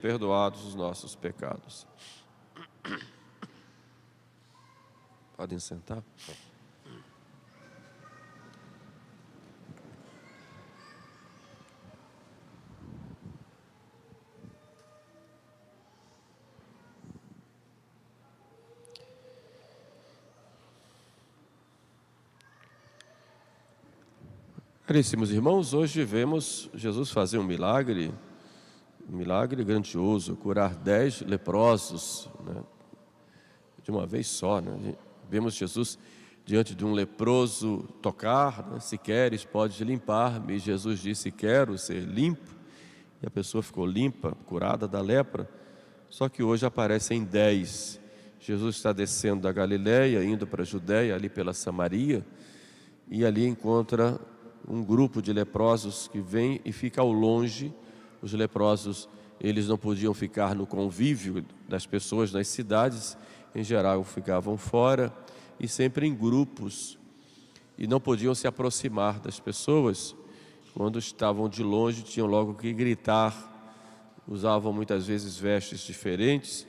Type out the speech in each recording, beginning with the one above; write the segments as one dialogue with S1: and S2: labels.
S1: perdoados os nossos pecados. Podem sentar. Caríssimos irmãos, hoje vemos Jesus fazer um milagre grandioso, curar 10 leprosos, né? De uma vez só, né? Vemos Jesus diante de um leproso tocar, né? Se queres, podes limpar-me. Jesus disse, quero ser limpo, e a pessoa ficou limpa, curada da lepra. Só que hoje aparecem 10. Jesus está descendo da Galileia, indo para a Judéia, ali pela Samaria, e ali encontra um grupo de leprosos que vem e fica ao longe. Os leprosos, eles não podiam ficar no convívio das pessoas nas cidades, em geral ficavam fora e sempre em grupos, e não podiam se aproximar das pessoas. Quando estavam de longe, tinham logo que gritar, usavam muitas vezes vestes diferentes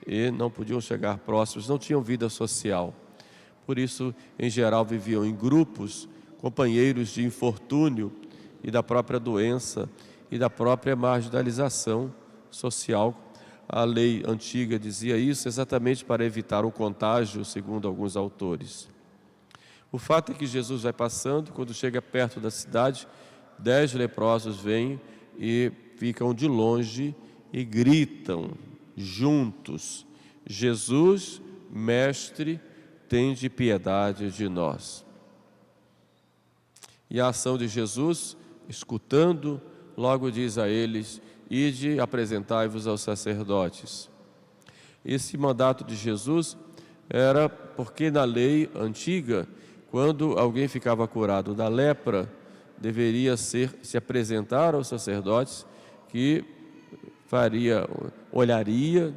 S1: e não podiam chegar próximos, não tinham vida social. Por isso, em geral, viviam em grupos, companheiros de infortúnio e da própria doença e da própria marginalização social. A lei antiga dizia isso exatamente para evitar o contágio, segundo alguns autores. O fato é que Jesus vai passando, quando chega perto da cidade, 10 leprosos vêm e ficam de longe e gritam juntos, Jesus, mestre, tende piedade de nós. E a ação de Jesus, escutando, logo diz a eles, ide, apresentai-vos aos sacerdotes. Esse mandato de Jesus era porque na lei antiga, quando alguém ficava curado da lepra, deveria se apresentar aos sacerdotes, que olharia,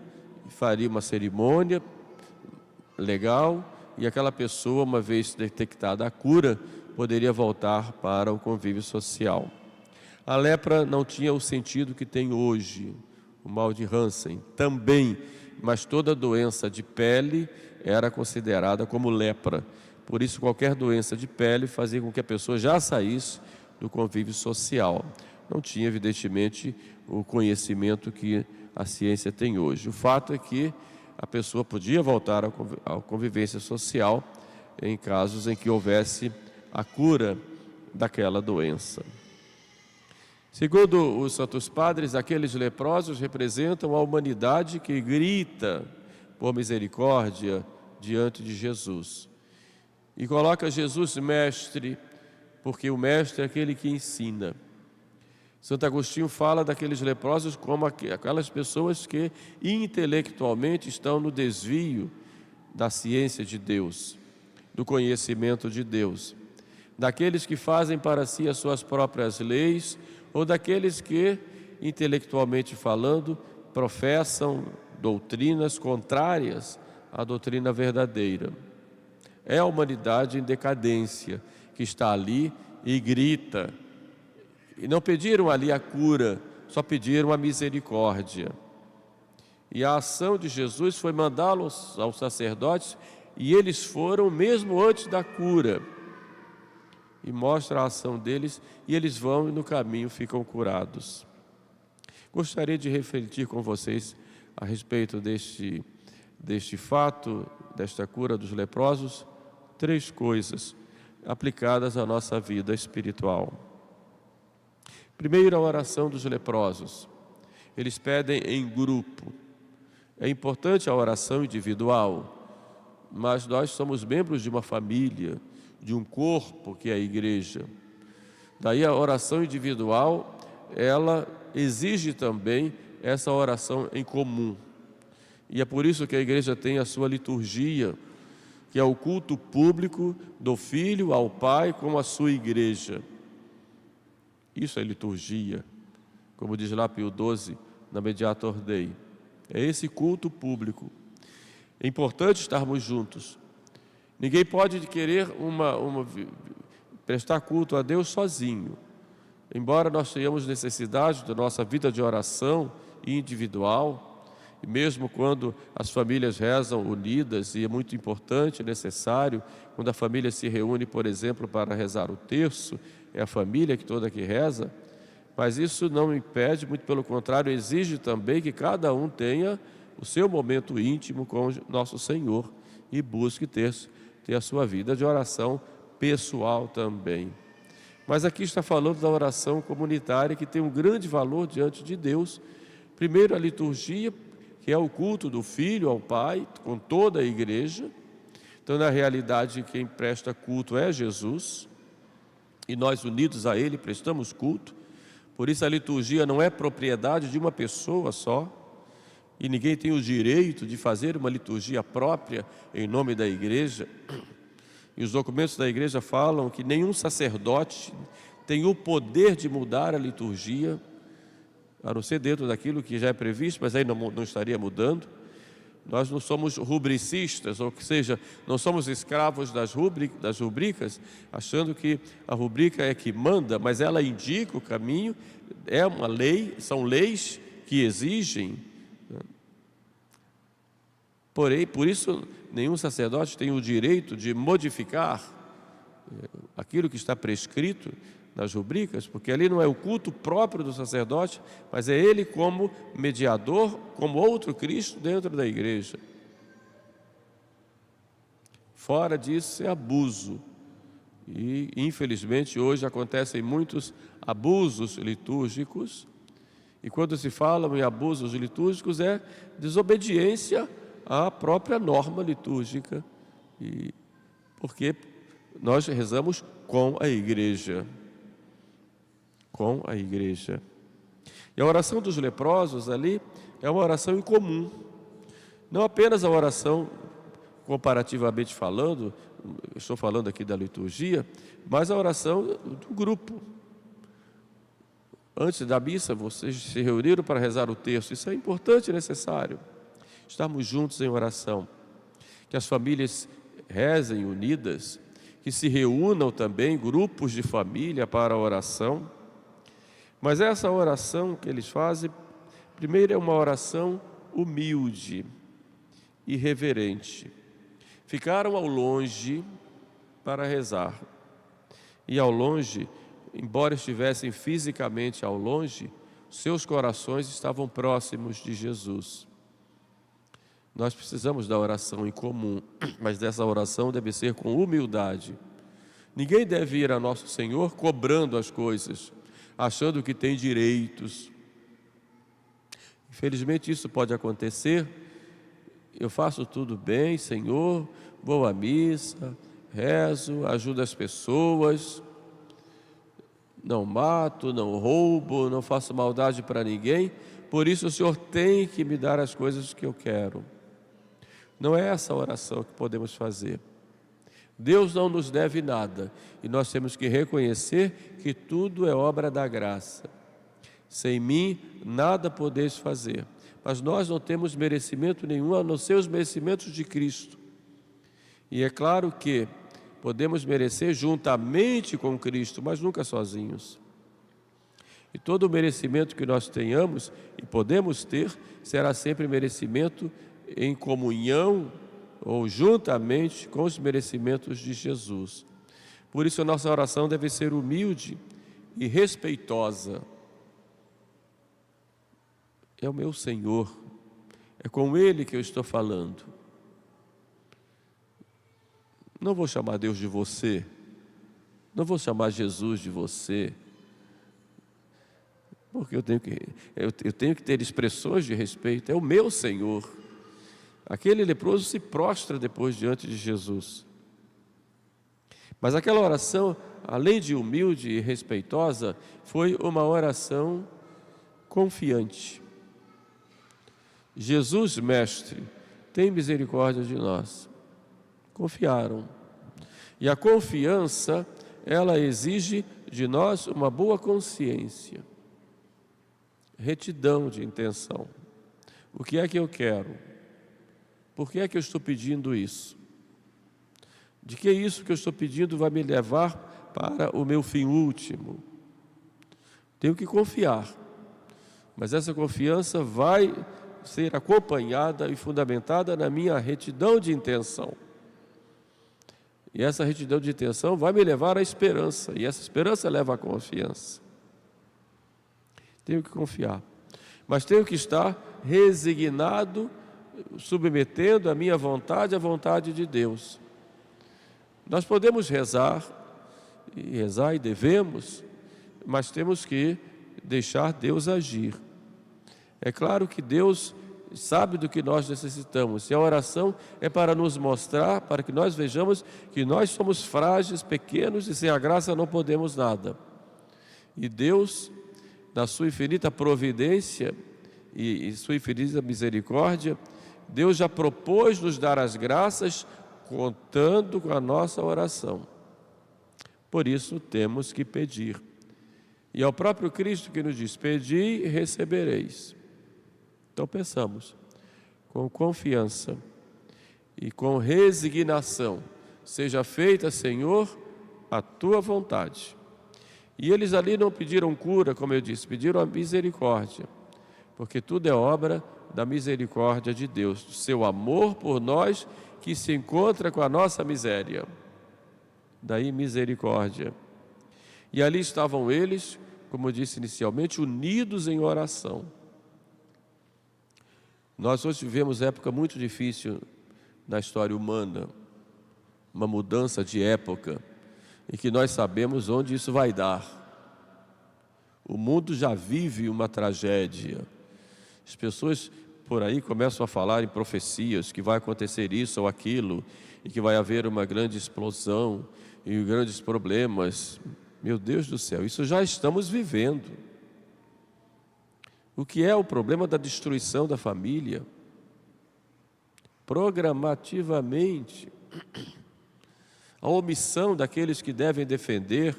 S1: faria uma cerimônia legal, e aquela pessoa, uma vez detectada a cura, poderia voltar para o convívio social. A lepra não tinha o sentido que tem hoje, o mal de Hansen também, mas toda doença de pele era considerada como lepra. Por isso, qualquer doença de pele fazia com que a pessoa já saísse do convívio social. Não tinha, evidentemente, o conhecimento que a ciência tem hoje. O fato é que a pessoa podia voltar à convivência social em casos em que houvesse a cura daquela doença. Segundo os santos padres, aqueles leprosos representam a humanidade que grita por misericórdia diante de Jesus. E coloca Jesus mestre, porque o mestre é aquele que ensina. Santo Agostinho fala daqueles leprosos como aquelas pessoas que intelectualmente estão no desvio da ciência de Deus, do conhecimento de Deus. Daqueles que fazem para si as suas próprias leis, ou daqueles que, intelectualmente falando, professam doutrinas contrárias à doutrina verdadeira. É a humanidade em decadência que está ali e grita. E não pediram ali a cura, só pediram a misericórdia. E a ação de Jesus foi mandá-los aos sacerdotes, e eles foram mesmo antes da cura. E mostra a ação deles, e eles vão e no caminho ficam curados. Gostaria de refletir com vocês a respeito deste fato, desta cura dos leprosos, 3 coisas aplicadas à nossa vida espiritual. Primeiro, a oração dos leprosos. Eles pedem em grupo. É importante a oração individual, mas nós somos membros de uma família, de um corpo que é a igreja. Daí a oração individual, ela exige também essa oração em comum. E é por isso que a igreja tem a sua liturgia, que é o culto público do Filho ao Pai com a sua igreja. Isso é liturgia, como diz lá Pio XII, na Mediator Dei. É esse culto público. É importante estarmos juntos. Ninguém pode querer prestar culto a Deus sozinho. Embora nós tenhamos necessidade da nossa vida de oração individual. E mesmo quando as famílias rezam unidas, e é muito importante, necessário, quando a família se reúne, por exemplo, para rezar o terço, é a família que toda que reza, mas isso não impede, muito pelo contrário, exige também que cada um tenha o seu momento íntimo com nosso Senhor e busque ter a sua vida de oração pessoal também. Mas aqui está falando da oração comunitária, que tem um grande valor diante de Deus. Primeiro, a liturgia, que é o culto do Filho ao Pai, com toda a igreja. Então, na realidade, quem presta culto é Jesus, e nós, unidos a Ele, prestamos culto. Por isso, a liturgia não é propriedade de uma pessoa só, e ninguém tem o direito de fazer uma liturgia própria em nome da igreja. E os documentos da igreja falam que nenhum sacerdote tem o poder de mudar a liturgia, a não ser dentro daquilo que já é previsto, mas aí não estaria mudando. Nós não somos rubricistas, ou seja, não somos escravos das rubricas, achando que a rubrica é que manda, mas ela indica o caminho, é uma lei, são leis que exigem. Porém, por isso, nenhum sacerdote tem o direito de modificar aquilo que está prescrito nas rubricas, porque ali não é o culto próprio do sacerdote, mas é ele como mediador, como outro Cristo dentro da igreja. Fora disso é abuso. E, infelizmente, hoje acontecem muitos abusos litúrgicos, e quando se fala em abusos litúrgicos é desobediência à própria norma litúrgica, porque nós rezamos com a igreja. Com a igreja. E a oração dos leprosos ali é uma oração em comum. Não apenas a oração, comparativamente falando, estou falando aqui da liturgia, mas a oração do grupo. Antes da missa, vocês se reuniram para rezar o terço. Isso é importante e necessário. Estarmos juntos em oração. Que as famílias rezem unidas, que se reúnam também grupos de família para a oração. Mas essa oração que eles fazem, primeiro é uma oração humilde e reverente. Ficaram ao longe para rezar. E ao longe, embora estivessem fisicamente ao longe, seus corações estavam próximos de Jesus. Nós precisamos da oração em comum, mas dessa oração deve ser com humildade. Ninguém deve ir a nosso Senhor cobrando as coisas, achando que tem direitos. Infelizmente isso pode acontecer. Eu faço tudo bem, Senhor, vou à missa, rezo, ajudo as pessoas, não mato, não roubo, não faço maldade para ninguém, por isso o Senhor tem que me dar as coisas que eu quero. Não é essa oração que podemos fazer. Deus não nos deve nada e nós temos que reconhecer que tudo é obra da graça. Sem mim nada podeis fazer, mas nós não temos merecimento nenhum a não ser os merecimentos de Cristo. E é claro que podemos merecer juntamente com Cristo, mas nunca sozinhos. E todo o merecimento que nós tenhamos e podemos ter será sempre merecimento em comunhão ou juntamente com os merecimentos de Jesus. Por isso a nossa oração deve ser humilde e respeitosa. É o meu Senhor, é com Ele que eu estou falando. Não vou chamar Deus de você, não vou chamar Jesus de você, porque eu tenho que ter expressões de respeito. É o meu Senhor. Aquele leproso se prostra depois diante de Jesus. Mas aquela oração, além de humilde e respeitosa, foi uma oração confiante. Jesus, Mestre, tem misericórdia de nós. Confiaram. E a confiança, ela exige de nós uma boa consciência, retidão de intenção. O que é que eu quero? Por que é que eu estou pedindo isso? De que isso que eu estou pedindo vai me levar para o meu fim último? Tenho que confiar. Mas essa confiança vai ser acompanhada e fundamentada na minha retidão de intenção. E essa retidão de intenção vai me levar à esperança, e essa esperança leva à confiança. Tenho que confiar, mas tenho que estar resignado, submetendo a minha vontade à vontade de Deus. Nós podemos rezar e devemos, mas temos que deixar Deus agir. É claro que Deus sabe do que nós necessitamos, e a oração é para nos mostrar, para que nós vejamos que nós somos frágeis, pequenos, e sem a graça não podemos nada. E Deus, na sua infinita providência e sua infinita misericórdia, Deus já propôs nos dar as graças, contando com a nossa oração. Por isso temos que pedir. E é o próprio Cristo que nos diz: pedi e recebereis. Então peçamos com confiança e com resignação: seja feita, Senhor, a tua vontade. E eles ali não pediram cura, como eu disse, pediram a misericórdia, porque tudo é obra da misericórdia de Deus, do seu amor por nós, que se encontra com a nossa miséria. Daí misericórdia. E ali estavam eles, como eu disse inicialmente, unidos em oração. Nós hoje vivemos época muito difícil na história humana, uma mudança de época, e que nós sabemos onde isso vai dar. O mundo já vive uma tragédia. As pessoas por aí começam a falar em profecias, que vai acontecer isso ou aquilo, e que vai haver uma grande explosão e grandes problemas. Meu Deus do céu, isso já estamos vivendo. O que é o problema da destruição da família? Programativamente, a omissão daqueles que devem defender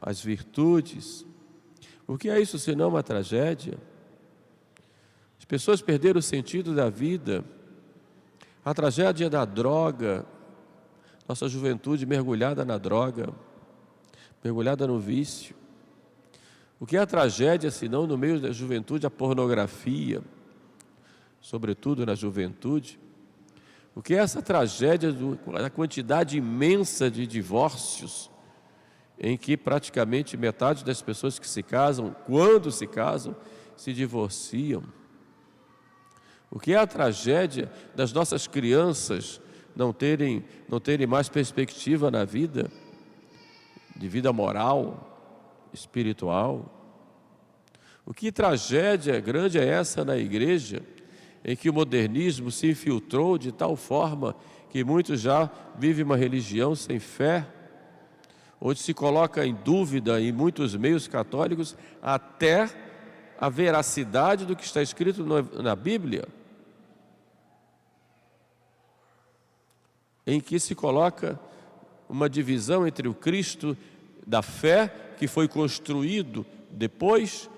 S1: as virtudes. O que é isso senão uma tragédia? As pessoas perderam o sentido da vida. A tragédia da droga, nossa juventude mergulhada na droga, mergulhada no vício. O que é a tragédia, senão no meio da juventude, a pornografia, sobretudo na juventude? O que é essa tragédia da quantidade imensa de divórcios, em que praticamente metade das pessoas que se casam, quando se casam, se divorciam? O que é a tragédia das nossas crianças não terem mais perspectiva na vida, de vida moral, espiritual? O que tragédia grande é essa na igreja, em que o modernismo se infiltrou de tal forma que muitos já vivem uma religião sem fé, onde se coloca em dúvida em muitos meios católicos até a veracidade do que está escrito na Bíblia, em que se coloca uma divisão entre o Cristo da fé, que foi construído depois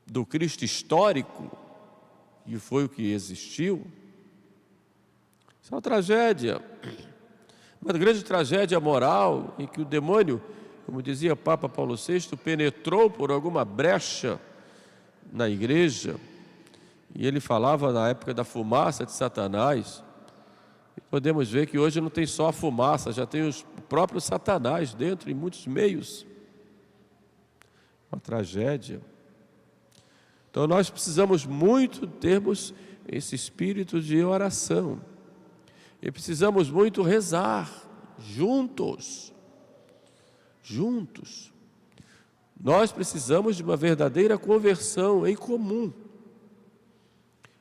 S1: do Cristo histórico, e foi o que existiu. Isso é uma tragédia, uma grande tragédia moral, em que o demônio, como dizia Papa Paulo VI, penetrou por alguma brecha na igreja, e ele falava na época da fumaça de Satanás. E podemos ver que hoje não tem só a fumaça, já tem o próprio Satanás dentro, em muitos meios. Uma tragédia. Então nós precisamos muito termos esse espírito de oração. E precisamos muito rezar, juntos. Juntos. Nós precisamos de uma verdadeira conversão em comum.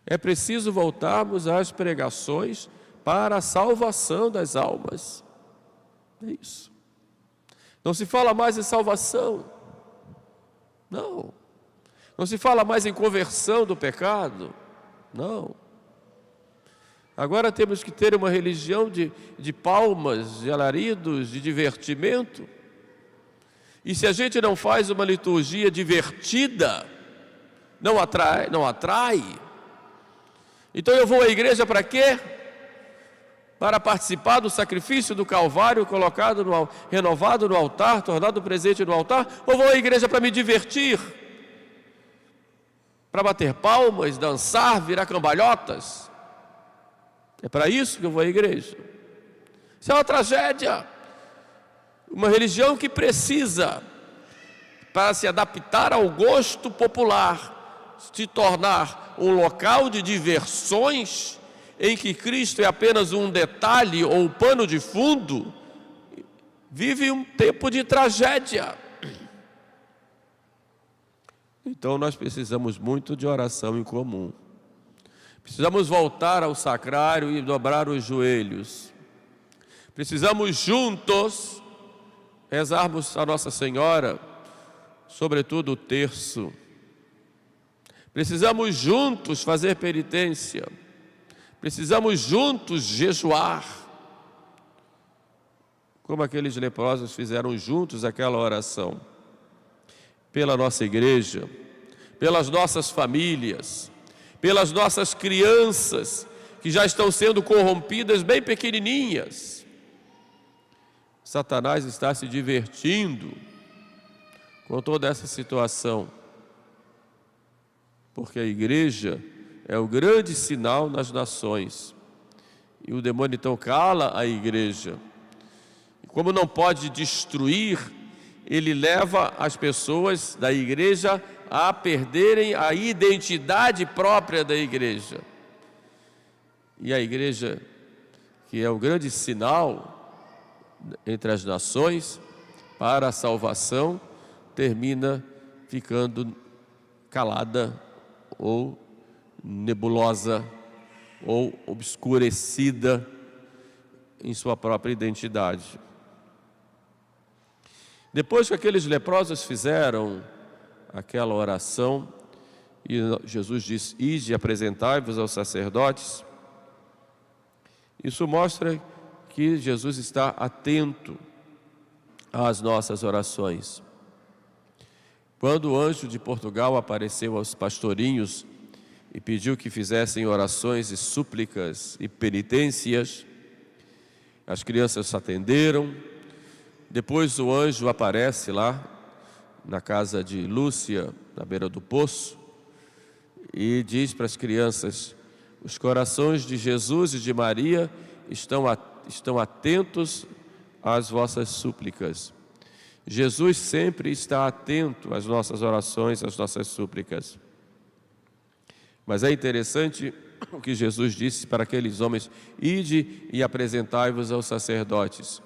S1: É preciso voltarmos às pregações para a salvação das almas. É isso. Não se fala mais em salvação. Não. Não se fala mais em conversão do pecado. Não. Agora temos que ter uma religião de palmas, de alaridos, de divertimento. E se a gente não faz uma liturgia divertida, não atrai. Então eu vou à igreja para quê? Para participar do sacrifício do Calvário renovado no altar, tornado presente no altar, ou vou à igreja para me divertir? para bater palmas, dançar, virar cambalhotas. É para isso que eu vou à igreja. Isso é uma tragédia. Uma religião que precisa, para se adaptar ao gosto popular, se tornar um local de diversões, em que Cristo é apenas um detalhe ou pano de fundo, vive um tempo de tragédia. Então nós precisamos muito de oração em comum. Precisamos voltar ao sacrário e dobrar os joelhos. Precisamos juntos rezarmos a Nossa Senhora, sobretudo o terço. Precisamos juntos fazer penitência. Precisamos juntos jejuar. Como aqueles leprosos fizeram juntos aquela oração. Pela nossa igreja, pelas nossas famílias, pelas nossas crianças, que já estão sendo corrompidas bem pequenininhas. Satanás está se divertindo com toda essa situação, porque a igreja é o grande sinal nas nações, e o demônio então cala a igreja. E como não pode destruir, ele leva as pessoas da igreja a perderem a identidade própria da igreja. E a igreja, que é o grande sinal entre as nações para a salvação, termina ficando calada ou nebulosa ou obscurecida em sua própria identidade. Depois que aqueles leprosos fizeram aquela oração, e Jesus disse: ide e apresentai-vos aos sacerdotes, isso mostra que Jesus está atento às nossas orações. Quando o anjo de Portugal apareceu aos pastorinhos e pediu que fizessem orações e súplicas e penitências, as crianças atenderam. Depois o anjo aparece lá na casa de Lúcia, na beira do poço, e diz para as crianças: os corações de Jesus e de Maria estão atentos às vossas súplicas. Jesus sempre está atento às nossas orações, às nossas súplicas. Mas é interessante o que Jesus disse para aqueles homens: ide e apresentai-vos aos sacerdotes.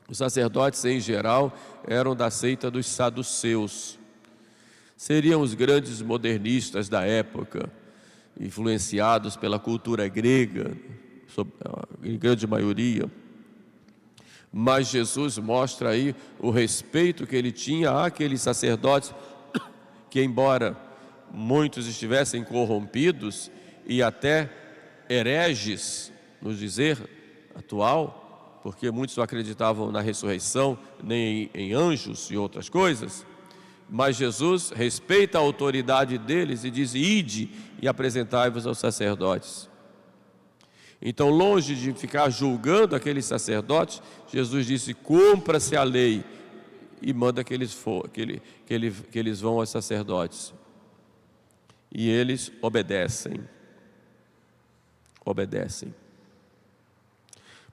S1: Os sacerdotes, em geral, eram da seita dos saduceus. Seriam os grandes modernistas da época, influenciados pela cultura grega, em grande maioria. Mas Jesus mostra aí o respeito que ele tinha àqueles sacerdotes, que embora muitos estivessem corrompidos e até hereges, no dizer atual, porque muitos não acreditavam na ressurreição, nem em anjos e outras coisas, mas Jesus respeita a autoridade deles e diz: ide e apresentai-vos aos sacerdotes. Então, longe de ficar julgando aqueles sacerdotes, Jesus disse: cumpra-se a lei, e manda que eles vão aos sacerdotes. E eles obedecem.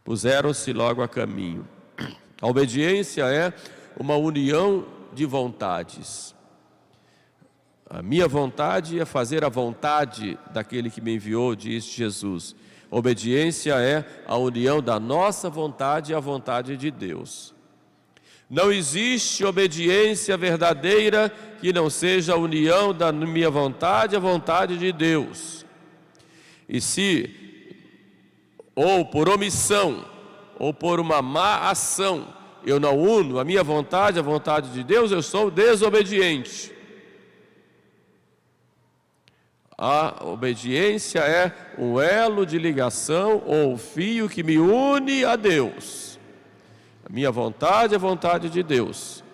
S1: Puseram-se logo a caminho. A obediência é uma união de vontades. A minha vontade é fazer a vontade daquele que me enviou, diz Jesus. Obediência é a união da nossa vontade à vontade de Deus. Não existe obediência verdadeira que não seja a união da minha vontade à vontade de Deus. E se, ou por omissão, ou por uma má ação, eu não uno a minha vontade à vontade de Deus, eu sou desobediente. A obediência é um elo de ligação ou fio que me une a Deus. A minha vontade é a vontade de Deus,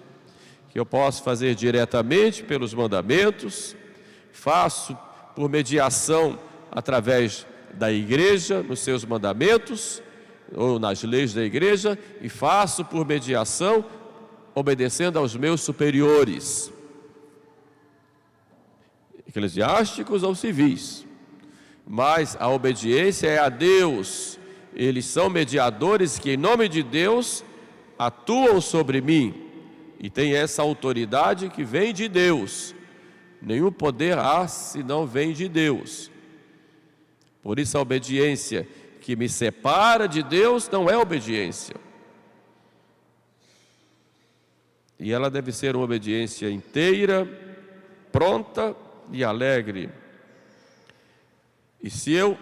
S1: que eu posso fazer diretamente pelos mandamentos, faço por mediação através da igreja, nos seus mandamentos, ou nas leis da igreja, e faço por mediação, obedecendo aos meus superiores, eclesiásticos ou civis. Mas a obediência é a Deus. Eles são mediadores que, em nome de Deus, atuam sobre mim. E tem essa autoridade que vem de Deus. Nenhum poder há se não vem de Deus. Por isso a obediência que me separa de Deus não é obediência. E ela deve ser uma obediência inteira, pronta e alegre. E se eu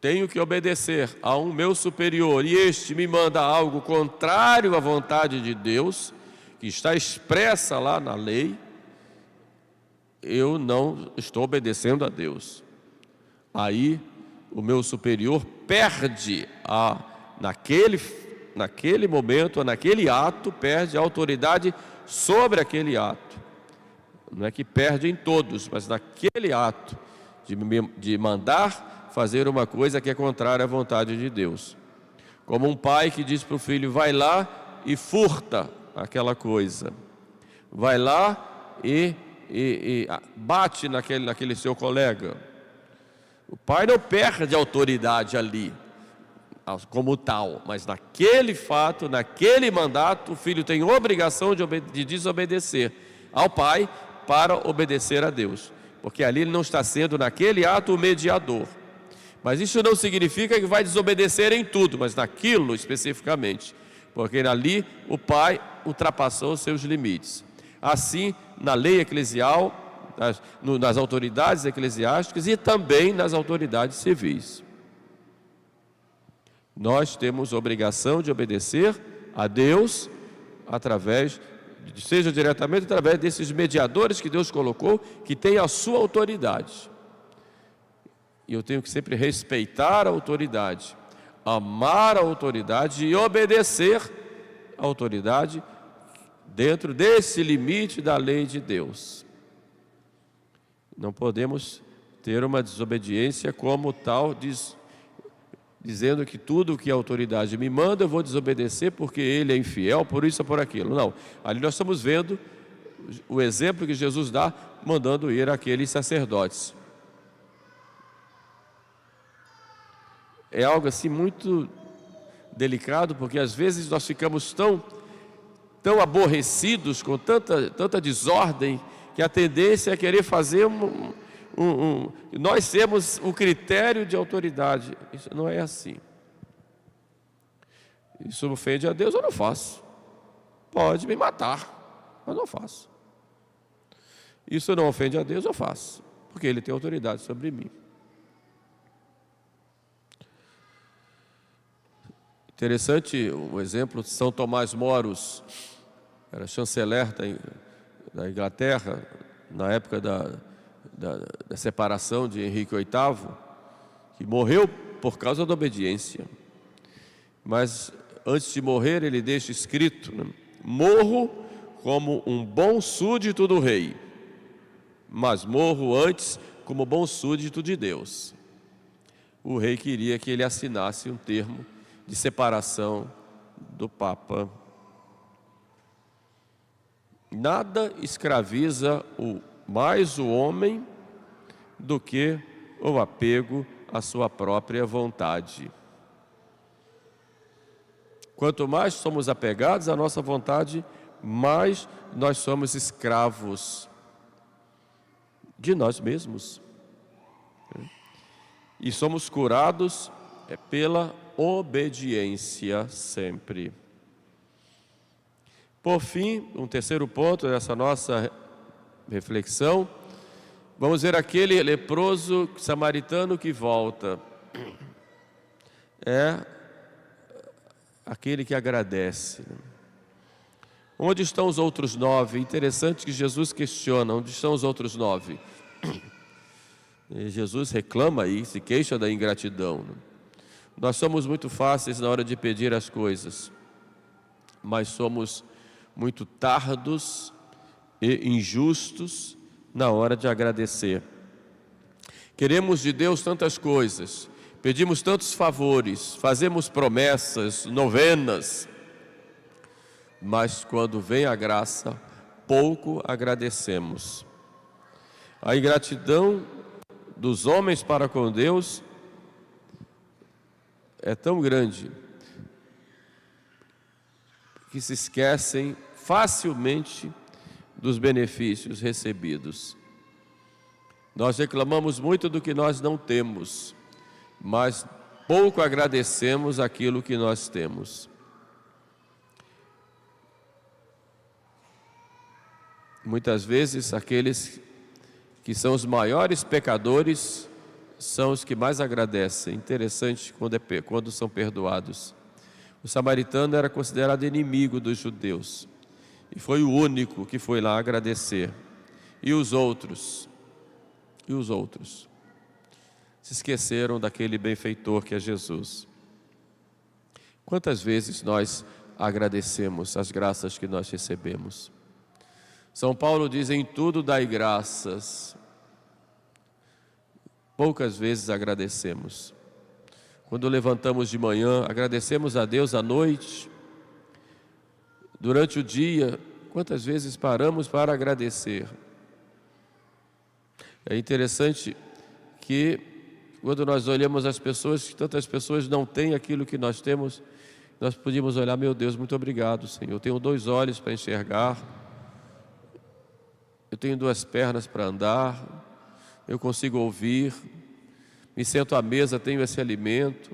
S1: tenho que obedecer a um meu superior e este me manda algo contrário à vontade de Deus, que está expressa lá na lei, eu não estou obedecendo a Deus. Aí o meu superior perde naquele momento, naquele ato, perde a autoridade sobre aquele ato. Não é que perde em todos, mas naquele ato de mandar fazer uma coisa que é contrária à vontade de Deus. Como um pai que diz para o filho: vai lá e furta aquela coisa. Vai lá e bate naquele seu colega. O pai não perde a autoridade ali como tal, mas naquele fato, naquele mandato, o filho tem obrigação de desobedecer ao pai para obedecer a Deus, porque ali ele não está sendo naquele ato o mediador. Mas isso não significa que vai desobedecer em tudo, mas naquilo especificamente, porque ali o pai ultrapassou os seus limites. Assim, na lei eclesial, nas autoridades eclesiásticas e também nas autoridades civis. Nós temos obrigação de obedecer a Deus seja diretamente através desses mediadores que Deus colocou, que têm a sua autoridade. E eu tenho que sempre respeitar a autoridade, amar a autoridade e obedecer a autoridade dentro desse limite da lei de Deus. Não podemos ter uma desobediência como tal, dizendo que tudo o que a autoridade me manda eu vou desobedecer porque ele é infiel, por isso ou por aquilo. Não, ali nós estamos vendo o exemplo que Jesus dá, mandando ir aqueles sacerdotes. É algo assim muito delicado, porque às vezes nós ficamos tão aborrecidos com tanta desordem, que a tendência é querer fazer nós temos o critério de autoridade. Isso não é assim. Isso ofende a Deus, eu não faço. Pode me matar, mas não faço. Isso não ofende a Deus, eu faço, porque Ele tem autoridade sobre mim. Interessante o exemplo de São Tomás Moros, era chanceler da Inglaterra, na época da separação de Henrique VIII, que morreu por causa da obediência. Mas antes de morrer ele deixa escrito, né? Morro como um bom súdito do rei, mas morro antes como bom súdito de Deus. O rei queria que ele assinasse um termo de separação do Papa. Nada escraviza mais o homem do que o apego à sua própria vontade. Quanto mais somos apegados à nossa vontade, mais nós somos escravos de nós mesmos. E somos curados pela obediência sempre. Por fim, um terceiro ponto dessa nossa reflexão, vamos ver aquele leproso samaritano que volta. É aquele que agradece. Onde estão os outros 9? Interessante que Jesus questiona, onde estão os outros 9? E Jesus reclama aí, se queixa da ingratidão. Nós somos muito fáceis na hora de pedir as coisas, mas somos muito tardos e injustos na hora de agradecer. Queremos de Deus tantas coisas, pedimos tantos favores, fazemos promessas, novenas, mas quando vem a graça, pouco agradecemos. A ingratidão dos homens para com Deus é tão grande que se esquecem facilmente dos benefícios recebidos. Nós reclamamos muito do que nós não temos, mas pouco agradecemos aquilo que nós temos. Muitas vezes, aqueles que são os maiores pecadores são os que mais agradecem. Interessante quando são perdoados. O samaritano era considerado inimigo dos judeus e foi o único que foi lá agradecer. E os outros? Se esqueceram daquele benfeitor que é Jesus. Quantas vezes nós agradecemos as graças que nós recebemos? São Paulo diz: em tudo dai graças. Poucas vezes agradecemos. Quando levantamos de manhã, agradecemos a Deus à noite. Durante o dia, quantas vezes paramos para agradecer? É interessante que quando nós olhamos as pessoas, que tantas pessoas não têm aquilo que nós temos, nós podíamos olhar: meu Deus, muito obrigado, Senhor. Eu tenho 2 olhos para enxergar, eu tenho 2 pernas para andar, eu consigo ouvir, me sento à mesa, tenho esse alimento,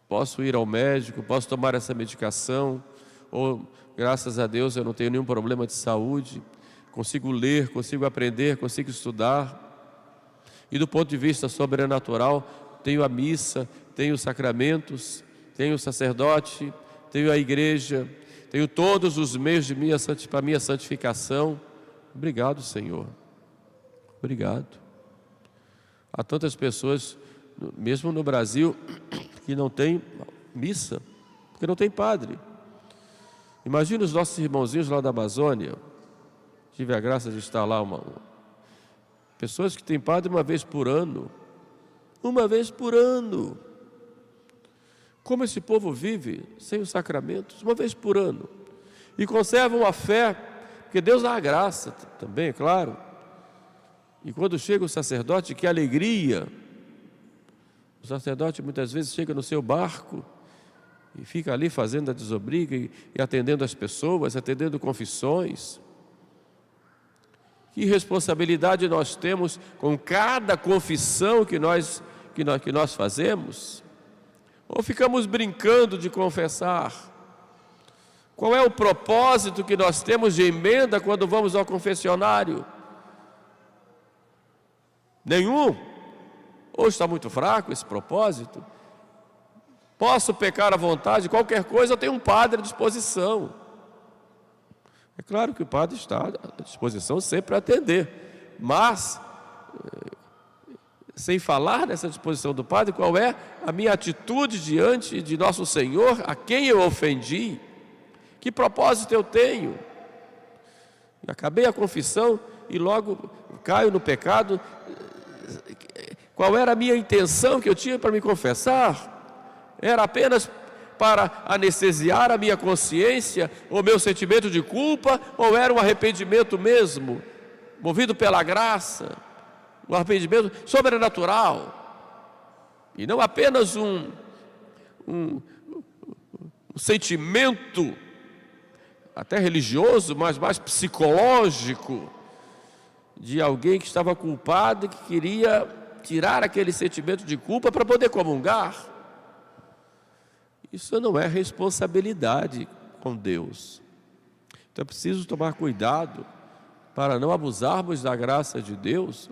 S1: posso ir ao médico, posso tomar essa medicação, ou graças a Deus eu não tenho nenhum problema de saúde, consigo ler, consigo aprender, consigo estudar. E do ponto de vista sobrenatural, tenho a missa, tenho os sacramentos, tenho o sacerdote, tenho a igreja, tenho todos os meios para a minha santificação. Obrigado, Senhor. Obrigado. Há tantas pessoas, mesmo no Brasil, que não tem missa, porque não tem padre. Imagina os nossos irmãozinhos lá da Amazônia. Tive a graça de estar lá, pessoas que têm padre uma vez por ano. Uma vez por ano. Como esse povo vive sem os sacramentos? Uma vez por ano. E conservam a fé, porque Deus dá a graça também, é claro. E quando chega o sacerdote, que alegria! O sacerdote muitas vezes chega no seu barco e fica ali fazendo a desobriga e atendendo as pessoas, atendendo confissões. Que responsabilidade nós temos com cada confissão que nós fazemos? Ou ficamos brincando de confessar? Qual é o propósito que nós temos de emenda quando vamos ao confessionário? Nenhum? Ou está muito fraco esse propósito? Posso pecar à vontade, qualquer coisa eu tenho um padre à disposição. É claro que o padre está à disposição sempre para atender, mas, sem falar nessa disposição do padre, qual é a minha atitude diante de nosso Senhor, a quem eu ofendi? Que propósito eu tenho? Acabei a confissão e logo caio no pecado. Qual era a minha intenção que eu tinha para me confessar? Era apenas para anestesiar a minha consciência, o meu sentimento de culpa, ou era um arrependimento mesmo, movido pela graça, um arrependimento sobrenatural, e não apenas um sentimento até religioso, mas mais psicológico, de alguém que estava culpado e que queria tirar aquele sentimento de culpa para poder comungar. Isso não é responsabilidade com Deus. Então é preciso tomar cuidado para não abusarmos da graça de Deus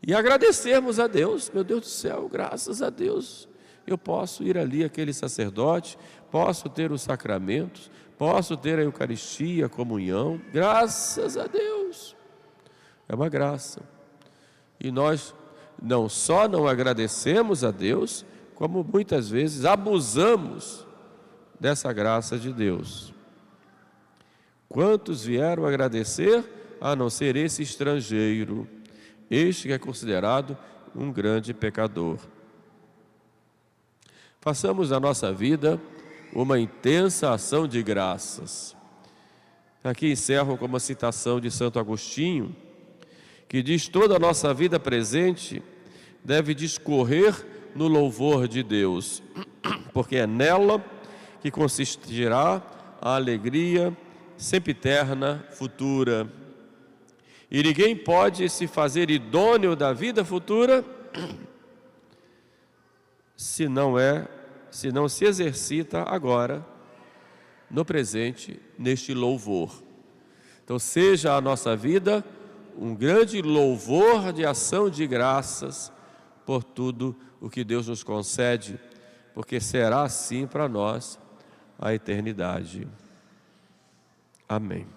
S1: e agradecermos a Deus. Meu Deus do céu, graças a Deus, eu posso ir ali àquele sacerdote, posso ter os sacramentos, posso ter a Eucaristia, a comunhão, graças a Deus. É uma graça. E nós não só não agradecemos a Deus, como muitas vezes abusamos dessa graça de Deus. Quantos vieram agradecer, a não ser esse estrangeiro, este que é considerado um grande pecador? Façamos da nossa vida uma intensa ação de graças. Aqui encerro com uma citação de Santo Agostinho, que diz: toda a nossa vida presente deve discorrer no louvor de Deus, porque é nela que consistirá a alegria sempiterna futura. E ninguém pode se fazer idôneo da vida futura se não se exercita agora, no presente, neste louvor. Então seja a nossa vida um grande louvor de ação de graças por tudo o que Deus nos concede, porque será assim para nós a eternidade. Amém.